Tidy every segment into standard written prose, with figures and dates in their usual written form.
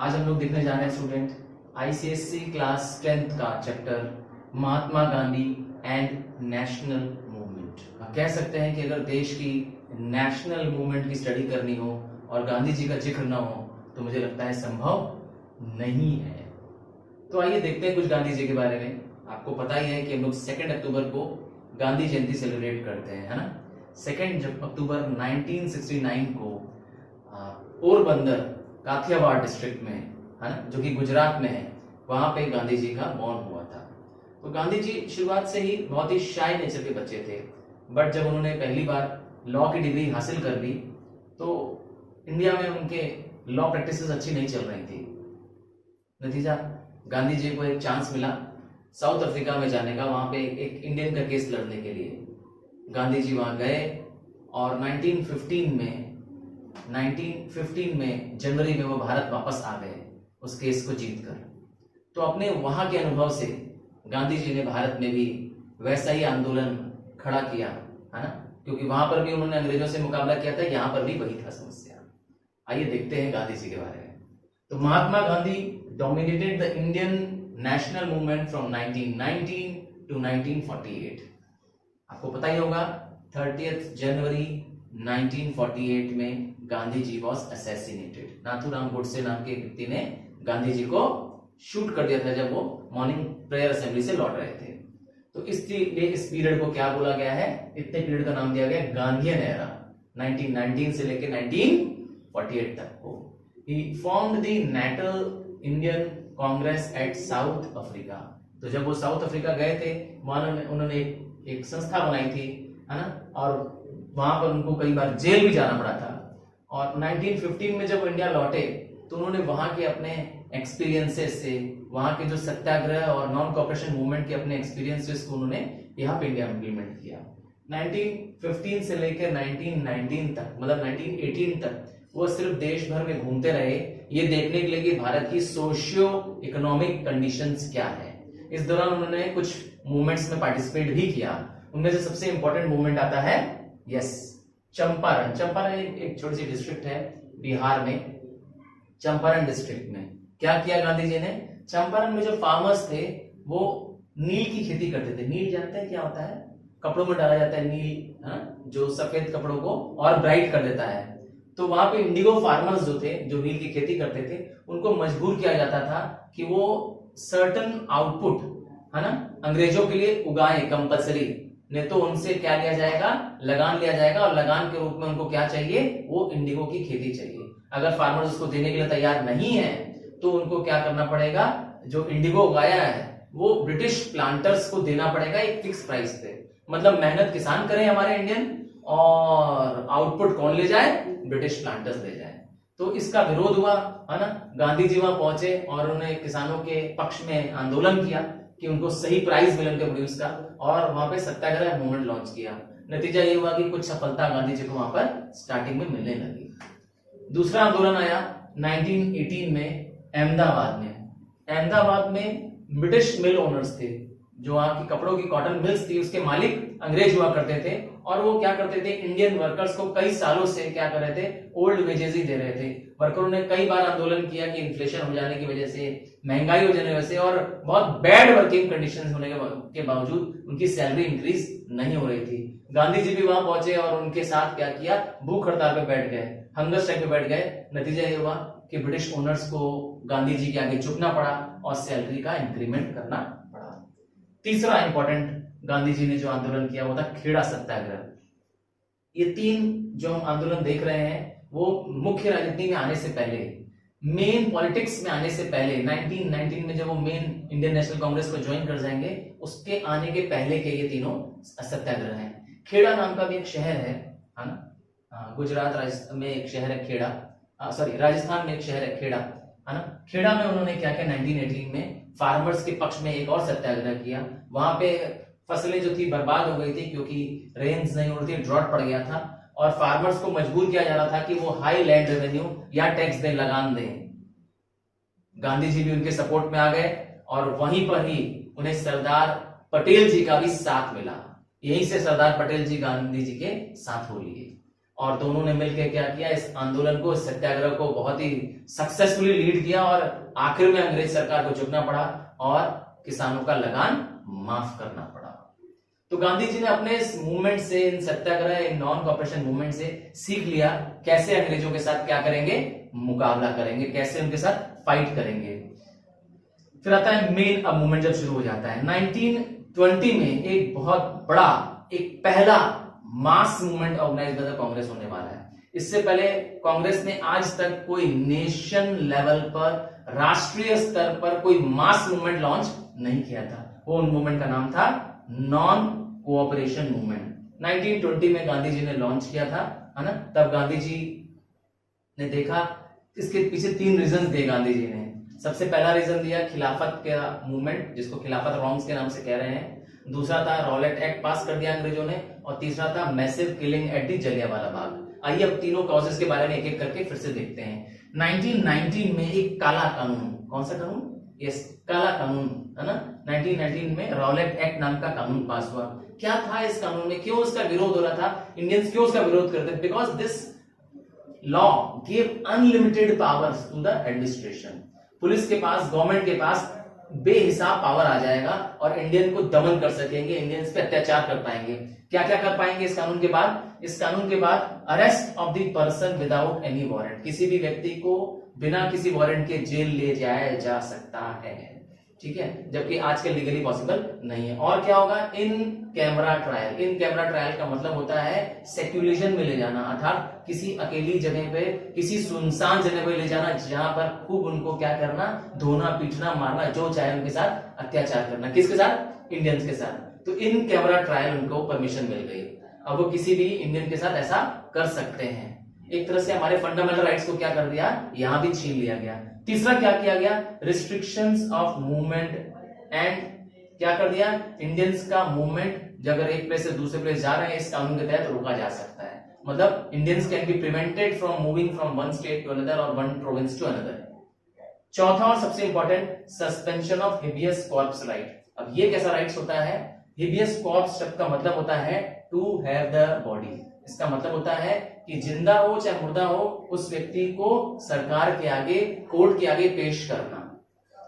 आज हम लोग देखने जा रहे हैं स्टूडेंट आईसीएससी क्लास 10th का chapter Mahatma Gandhi and national movement. कह सकते हैं कि अगर देश की नेशनल मूवमेंट की स्टडी करनी हो और गांधी जी का जिक्र ना हो तो मुझे लगता है संभव नहीं है। तो आइए देखते हैं कुछ गांधी जी के बारे में। आपको पता ही है कि हम लोग 2 अक्टूबर को गांधी जयंती सेलिब्रेट करते हैं, है ना। 2 अक्टूबर 1969 को पोरबंदर काठियावाड़ डिस्ट्रिक्ट में, है ना, जो कि गुजरात में है, वहां पे गांधी जी का बॉर्न हुआ था। तो गांधी जी शुरुआत से ही बहुत ही शाय नेचर के बच्चे थे, बट जब उन्होंने पहली बार लॉ की डिग्री हासिल कर ली तो इंडिया में उनके लॉ प्रैक्टिसेस अच्छी नहीं चल रही थी। नतीजा, गांधी जी को एक चांस मिला साउथ अफ्रीका में जाने का, वहां पे एक इंडियन का केस लड़ने के लिए। गांधी जी वहां गए और 1915 में जनवरी में वो भारत वापस आ गए उस केस को जीतकर। तो अपने वहां के अनुभव से गांधी जी ने भारत में भी वैसा ही आंदोलन खड़ा किया, है ना, क्योंकि वहां पर भी उन्होंने अंग्रेजों से मुकाबला किया था, यहां पर भी वही था समस्या। आइए देखते हैं गांधी जी के बारे में। तो Mahatma Gandhi dominated the Indian national movement from 1919 to 1948। आपको पता ही होगा 30 जनवरी 1948 में गांधी जी वॉज असैसिनेटेड। नाथूराम गोडसे नाम के व्यक्ति ने गांधी जी को शूट कर दिया था जब वो मॉर्निंग प्रेयर असेंबली से लौट रहे थे। तो इसलिए इस पीरियड को क्या बोला गया है, इतने पीरियड का नाम दिया गया गांधीयन एरा, 1919 से लेकर 1948 तक को। He formed the national Indian Congress at South Africa. तो जब वो साउथ अफ्रीका गए थे वहां उन्होंने एक संस्था बनाई थी, है ना, और वहां पर उनको कई बार जेल भी जाना पड़ा था। और 1915 में जब इंडिया लौटे तो उन्होंने वहां के अपने एक्सपीरियंसेस से, वहां के जो सत्याग्रह और नॉन कॉपरेशन मूवमेंट के अपने एक्सपीरियंसेस को उन्होंने यहाँ पे इंडिया में इम्प्लीमेंट किया। 1915 से लेकर 1919 तक, मतलब 1918 तक वो सिर्फ देश भर में घूमते रहे ये देखने के लिए कि भारत की सोशियो इकोनॉमिक कंडीशंस क्या है। इस दौरान उन्होंने कुछ मूवमेंट्स में पार्टिसिपेट भी किया। उनमें से सबसे इंपॉर्टेंट मूवमेंट आता है चंपारण। चंपारण एक छोटी सी डिस्ट्रिक्ट है बिहार में। चंपारण डिस्ट्रिक्ट में क्या किया गांधी जी ने, चंपारण में जो फार्मर्स थे वो नील की खेती करते थे। नील जानते हैं क्या होता है, कपड़ों में डाला जाता है नील, हाँ, जो सफेद कपड़ों को और ब्राइट कर देता है। तो वहां पे इंडिगो फार्मर्स जो थे, जो नील की खेती करते थे, उनको मजबूर किया जाता था कि वो सर्टन आउटपुट, है ना, अंग्रेजों के लिए उगाए कंपल्सरी, नहीं तो उनसे क्या लिया जाएगा, लगान लिया जाएगा, और लगान के रूप में उनको क्या चाहिए, वो इंडिगो की खेती चाहिए। अगर फार्मर्स उसको देने के लिए तैयार नहीं है तो उनको क्या करना पड़ेगा, जो इंडिगो उगाया है वो ब्रिटिश प्लांटर्स को देना पड़ेगा एक फिक्स प्राइस पे। मतलब मेहनत किसान करें हमारे इंडियन, और आउटपुट कौन ले जाए, ब्रिटिश प्लांटर्स ले जाए। तो इसका विरोध हुआ, है ना। गांधी जी वहां पहुंचे और उन्होंने किसानों के पक्ष में आंदोलन किया कि उनको सही प्राइस मिले उनके प्रोड्यूस का, और वहां पे सत्याग्रह मूवमेंट लॉन्च किया। नतीजा ये हुआ कि कुछ सफलता गांधी जी को वहां पर स्टार्टिंग में मिलने लगी। दूसरा आंदोलन आया 1918 में अहमदाबाद में। अहमदाबाद में ब्रिटिश मिल ओनर्स थे, जो वहां की कपड़ों की कॉटन मिल्स थी उसके मालिक अंग्रेज हुआ करते थे, और वो क्या करते थे, इंडियन वर्कर्स को कई सालों से क्या कर रहे थे, ओल्ड वेजेस ही दे रहे थे। वर्करों ने कई बार आंदोलन किया कि इन्फ्लेशन हो जाने की वजह से, महंगाई हो जाने की वजह से, और बहुत बैड वर्किंग कंडीशंस होने के बावजूद उनकी सैलरी इंक्रीज नहीं हो रही थी। गांधी जी भी वहां पहुंचे और उनके साथ क्या किया, भूख हड़ताल पे बैठ गए, हंगर स्ट्राइक पे बैठ गए। नतीजा ये हुआ कि ब्रिटिश ओनर्स को गांधी जी के आगे झुकना पड़ा और सैलरी का इंक्रीमेंट करना पड़ा। तीसरा इंपॉर्टेंट गांधी जी ने जो आंदोलन किया वो था खेड़ा सत्याग्रह। ये तीन जो हम आंदोलन देख रहे हैं वो मुख्य राजनीति में आने से पहले, मेन पॉलिटिक्स में आने से पहले, 1919 में जब वो मेन इंडियन नेशनल कांग्रेस को ज्वाइन कर जाएंगे उसके आने के पहले के ये तीनों सत्याग्रह हैं। खेड़ा नाम का भी एक शहर है ना, गुजरात राजस्थान में एक शहर है खेड़ा, राजस्थान में एक शहर है खेड़ा, है ना। खेड़ा में उन्होंने क्या किया, 1918 में फार्मर्स के पक्ष में एक और सत्याग्रह किया। वहां पे फसलें जो थी बर्बाद हो गई थी क्योंकि रेन्स नहीं हो रही थी, ड्रॉट पड़ गया था, और फार्मर्स को मजबूर किया जा रहा था कि वो हाई लैंड रेवेन्यू या टैक्स दें, लगान दें। गांधी जी भी उनके सपोर्ट में आ गए और वहीं पर ही उन्हें सरदार पटेल जी का भी साथ मिला। यहीं से सरदार पटेल जी गांधी जी के साथ हो लिए। और दोनों ने मिलकर क्या किया, इस आंदोलन को, इस सत्याग्रह को बहुत ही सक्सेसफुली लीड किया और आखिर में अंग्रेज सरकार को झुकना पड़ा और किसानों का लगान माफ करना पड़ा। तो गांधी जी ने अपने इस मूवमेंट से, इन सत्याग्रह, इन नॉन कॉपरेशन मूवमेंट से सीख लिया कैसे अंग्रेजों के साथ क्या करेंगे, मुकाबला करेंगे, कैसे उनके साथ फाइट करेंगे। फिर आता है मेन, अब मूवमेंट जब शुरू हो जाता है 1920 में एक बहुत बड़ा, एक पहला mass movement organize by the Congress होने वाला है। इससे पहले कांग्रेस ने आज तक कोई नेशन लेवल पर, राष्ट्रीय स्तर पर कोई मास मूवमेंट लॉन्च नहीं किया था। वो मूवमेंट का नाम था नॉन कोऑपरेशन मूवमेंट। 1920 में गांधी जी ने लॉन्च किया था, है ना। तब गांधी जी ने देखा, इसके पीछे 3 रीजन दिए गांधी जी ने। सबसे पहला रीजन दिया खिलाफत का मूवमेंट, जिसको खिलाफत रॉन्ग्स के नाम से कह रहे हैं। दूसरा था रॉलेट एक्ट पास कर दिया अंग्रेजों ने, और तीसरा था massive killing at the Jallianwala Bagh. आइए अब तीनों कॉजेस के बारे में एक एक करके फिर से देखते हैं। 1919 में एक काला कानून, कौन सा कानून, यस, काला कानून, है ना। 1919 में रॉलेट एक्ट नाम का कानून पास हुआ। क्या था इस कानून में, क्यों उसका विरोध हो रहा था, इंडियंस क्यों उसका विरोध करते थे? Because this law give unlimited powers to the administration. Police के पास, गवर्नमेंट के पास बेहिसाब पावर आ जाएगा और इंडियन को दमन कर सकेंगे, इंडियंस पे अत्याचार कर पाएंगे। क्या क्या कर पाएंगे इस कानून के बाद? इस कानून के बाद arrest of the person without any warrant, किसी भी व्यक्ति को बिना किसी वारंट के जेल ले जाया जा सकता है, ठीक है, जबकि आजकल लीगली पॉसिबल नहीं है। और क्या होगा? In camera trial. In camera trial का मतलब होता है सेक्युलेशन में ले जाना, अर्थात किसी अकेली जगह पे, किसी सुनसान जगह पे ले जाना, जहां पर खूब उनको क्या करना, धोना, पीटना, मारना, जो चाहे उनके साथ अत्याचार करना। किसके साथ? इंडियंस के साथ। तो इन कैमरा ट्रायल उनको परमिशन मिल गई। अब वो किसी भी इंडियन के साथ ऐसा कर सकते हैं। एक तरह से हमारे फंडामेंटल राइट्स को क्या कर दिया, यहां भी छीन लिया गया। तीसरा क्या किया गया? रिस्ट्रिक्शंस ऑफ मूवमेंट एंड क्या कर दिया? इंडियंस का मूवमेंट अगर एक प्लेस से दूसरे प्लेस जा रहे हैं, इस कानून के तहत रोका जा सकता है। मतलब Indians can be prevented from moving from one state to another और वन प्रोविंस टू अनदर। चौथा और सबसे important, suspension of habeas corpus right. अब ये कैसा राइट्स होता है? हेबियस कॉर्पस शब्द का मतलब होता है टू हैव द बॉडी। इसका मतलब होता है कि जिंदा हो चाहे मुर्दा हो, उस व्यक्ति को सरकार के आगे, कोर्ट के आगे पेश करना।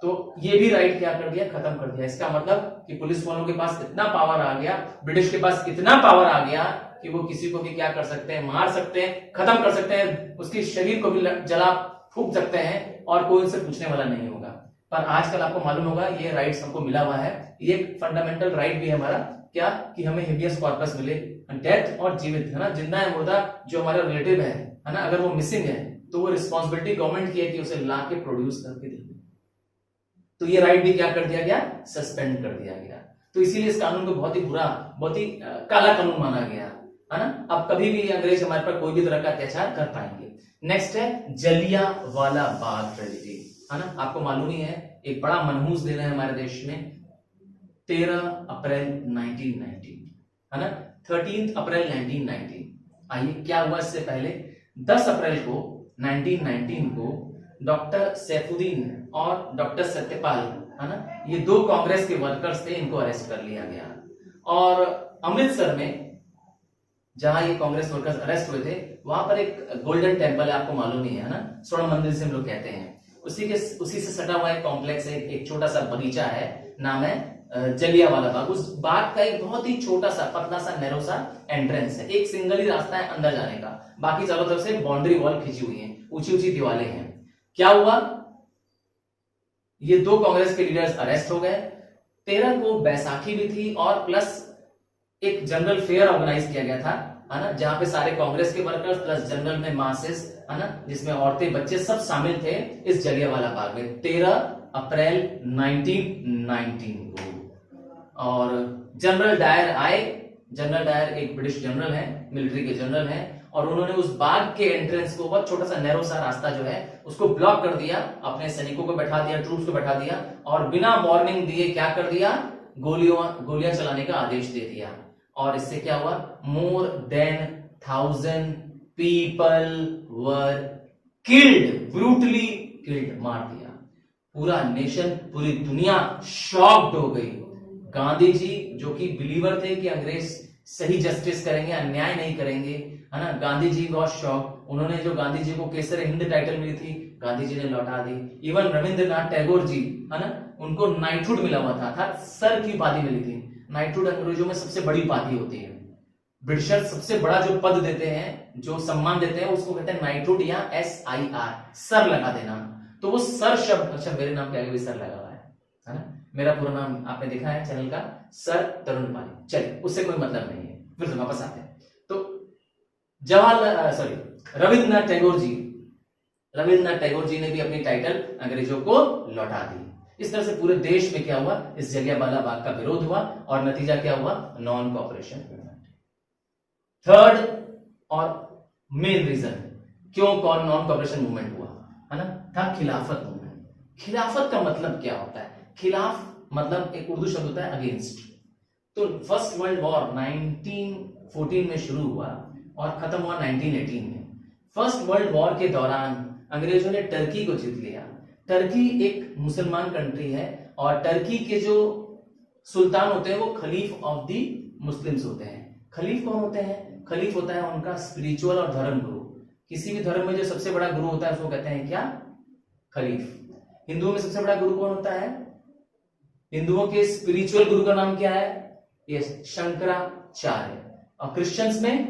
तो ये भी राइट क्या कर दिया? खत्म कर दिया। इसका मतलब कि पुलिस वालों के पास इतना पावर आ गया, ब्रिटिश के पास इतना पावर आ गया कि वो किसी को भी क्या कर सकते हैं, मार सकते हैं, खत्म कर सकते हैं, उसके शरीर को भी जला फूंक सकते हैं और कोई उनसे पूछने वाला नहीं होगा। पर आजकल आपको मालूम होगा ये राइट्स हमको मिला हुआ है। ये फंडामेंटल राइट भी है हमारा, क्या कि हमें हेबियस कॉर्पस मिले, डेथ और जीवित, है ना, जिंदा है मुर्दा जो हमारा रिलेटिव है ना, अगर वो मिसिंग है तो वो रिस्पॉन्सिबिलिटी गवर्नमेंट की है कि उसे ला के प्रोड्यूस करके दे। तो ये राइट भी क्या कर दिया गया? सस्पेंड कर दिया गया। तो इसीलिए इस कानून को बहुत ही बुरा, बहुत ही काला कानून माना गया, है ना। अब कभी भी अंग्रेज हमारे पर कोई भी तरह का अत्याचार कर पाएंगे। नेक्स्ट है जलियांवाला बाग ट्रेजेडी, है ना। आपको मालूम ही है, एक बड़ा मनहूस दिन है हमारे देश में, 13 अप्रैल 1919, है ना, 13 अप्रैल 1919। आइए क्या हुआ इससे पहले? 10 अप्रैल को 1919 को डॉक्टर सैफुद्दीन और डॉक्टर सत्यपाल, है ना, ये 2 कांग्रेस के वर्कर्स थे, इनको अरेस्ट कर लिया गया। और अमृतसर में जहां ये कांग्रेस वर्कर्स अरेस्ट हुए थे, वहां पर एक गोल्डन टेम्पल है, आपको मालूम ही है ना, स्वर्ण मंदिर से हम लोग कहते हैं। उसी से सटा हुआ एक कॉम्प्लेक्स है, एक छोटा सा बगीचा है, नाम है जलियांवाला बाग। उस बाग का एक बहुत ही छोटा सा, पतला सा, नैरो सा एंट्रेंस है, एक सिंगल ही रास्ता है अंदर जाने का, बाकी चारों तरफ से बाउंड्री वॉल खींची हुई है, ऊंची ऊंची दीवारें हैं। क्या हुआ? ये 2 कांग्रेस के लीडर्स अरेस्ट हो गए। 13 को बैसाखी भी थी और प्लस एक जनरल फेयर ऑर्गेनाइज किया गया था, है ना, जहां पे सारे कांग्रेस के वर्कर्स प्लस जनरल में मासेस, है ना, जिसमें औरतें, बच्चे सब शामिल थे इस जलियांवाला बाग में 13 अप्रैल 1919 को। और जनरल डायर आए। जनरल डायर एक ब्रिटिश जनरल है, मिलिट्री के जनरल हैं, और उन्होंने उस बाग के एंट्रेंस को, बहुत छोटा सा नैरो सा रास्ता जो है उसको ब्लॉक कर दिया, अपने सैनिकों को बैठा दिया, ट्रूप्स को बैठा दिया, और बिना वार्निंग दिए क्या कर दिया? गोलियां चलाने का आदेश दे दिया। और इससे क्या हुआ? More than 1000 people were killed, brutally killed, मार दिया। पूरा नेशन, पूरी दुनिया शॉक्ड हो गई। गांधी जी जो कि बिलीवर थे कि अंग्रेज सही जस्टिस करेंगे, अन्याय नहीं करेंगे, है ना। गांधी जी गॉट शॉक, उन्होंने जो गांधी जी को केसर हिंद टाइटल मिली थी, गांधी जी ने लौटा दी। इवन रविंद्रनाथ टैगोर जी, है ना, उनको नाइटहुड मिला हुआ था, अर्थात सर की उपाधि मिली थी। नाइटहुड अंग्रेजों में सबसे बड़ी उपाधि होती है। ब्रिटिशर सबसे बड़ा जो पद देते हैं, जो सम्मान देते हैं, उसको कहते हैं नाइटहुड या SIR, सर लगा देना। तो वो सर शब्द, अच्छा मेरे नाम के आगे भी सर लगा हुआ है ना, मेरा पूरा नाम आपने देखा है चैनल का, सर तरुण पाली। चलिए, उससे कोई मतलब नहीं है, फिर से वापस आते हैं। तो रविंद्रनाथ टैगोर जी ने भी अपनी टाइटल अंग्रेजों को लौटा दी। इस तरह से पूरे देश में क्या हुआ, इस जलियांवाला बाग का विरोध हुआ और नतीजा क्या हुआ, नॉन कॉपरेशन मूवमेंट। थर्ड और मेन रीजन क्यों नॉन कॉपरेशन मूवमेंट हुआ, है ना, था खिलाफत मूवमेंट। खिलाफत का मतलब क्या होता है, खिलाफ मतलब एक उर्दू शब्द होता है अगेंस्ट। तो फर्स्ट वर्ल्ड वॉर 1914 में शुरू हुआ और खत्म हुआ 1918 में। फर्स्ट वर्ल्ड वॉर के दौरान अंग्रेजों ने टर्की को जीत लिया। टर्की एक मुसलमान कंट्री है और टर्की के जो सुल्तान होते हैं वो खलीफ ऑफ द मुस्लिम्स होते हैं। खलीफ कौन होते हैं, खलीफ होता है उनका स्पिरिचुअल और धर्म गुरु। किसी भी धर्म में जो सबसे बड़ा गुरु होता है उसको कहते हैं क्या, खलीफ। हिंदुओं में सबसे बड़ा गुरु कौन होता है, हिंदुओं के स्पिरिचुअल गुरु का नाम क्या है, ये शंकराचार्य। और क्रिश्चियंस में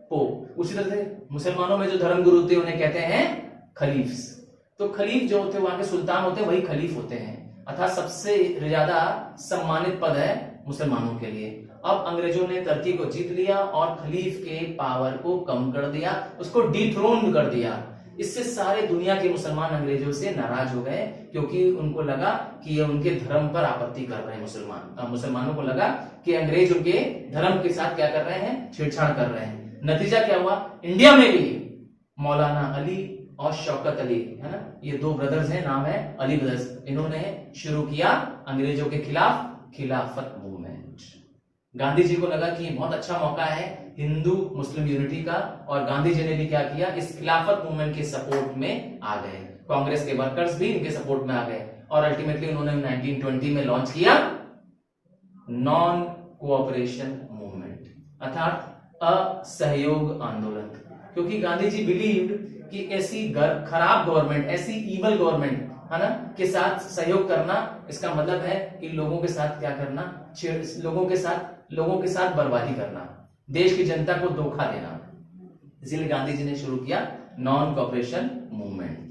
पोप। उसी तरह से मुसलमानों में जो धर्म गुरु होते हैं उन्हें कहते हैं खलीफ्स। तो खलीफ जो होते हैं वहां के सुल्तान होते हैं, वही खलीफ होते हैं, अर्थात सबसे ज्यादा सम्मानित पद है मुसलमानों के लिए। अब अंग्रेजों ने टर्की को जीत लिया और खलीफ के पावर को कम कर दिया, उसको डिथ्रोन कर दिया। इससे सारे दुनिया के मुसलमान अंग्रेजों से नाराज हो गए, क्योंकि उनको लगा कि ये उनके धर्म पर आपत्ति कर रहे हैं। मुसलमानों को लगा कि अंग्रेज उनके धर्म के साथ क्या कर रहे हैं, छेड़छाड़ कर रहे हैं। नतीजा क्या हुआ, इंडिया में भी मौलाना अली और शौकत अली, है ना, ये दो ब्रदर्स हैं, नाम है अली ब्रदर्स, इन्होंने शुरू किया अंग्रेजों के खिलाफ खिलाफत मूवमेंट। गांधी जी को लगा कि बहुत अच्छा मौका है हिंदू मुस्लिम यूनिटी का, और गांधी जी ने भी क्या किया, इस खिलाफत मूवमेंट के सपोर्ट में आ गए। कांग्रेस के वर्कर्स भी इनके सपोर्ट में आ गए और अल्टीमेटली उन्होंने 1920 में लॉन्च किया नॉन कोऑपरेशन मूवमेंट, अर्थात असहयोग आंदोलन। क्योंकि गांधी जी बिलीव्ड कि ऐसी खराब गवर्नमेंट, ऐसी इवल गवर्नमेंट, है ना, के साथ सहयोग करना, इसका मतलब है कि लोगों के साथ क्या करना, लोगों के साथ बर्बादी करना, देश की जनता को धोखा देना। इसीलिए गांधी जी ने शुरू किया नॉन कॉपरेशन मूवमेंट।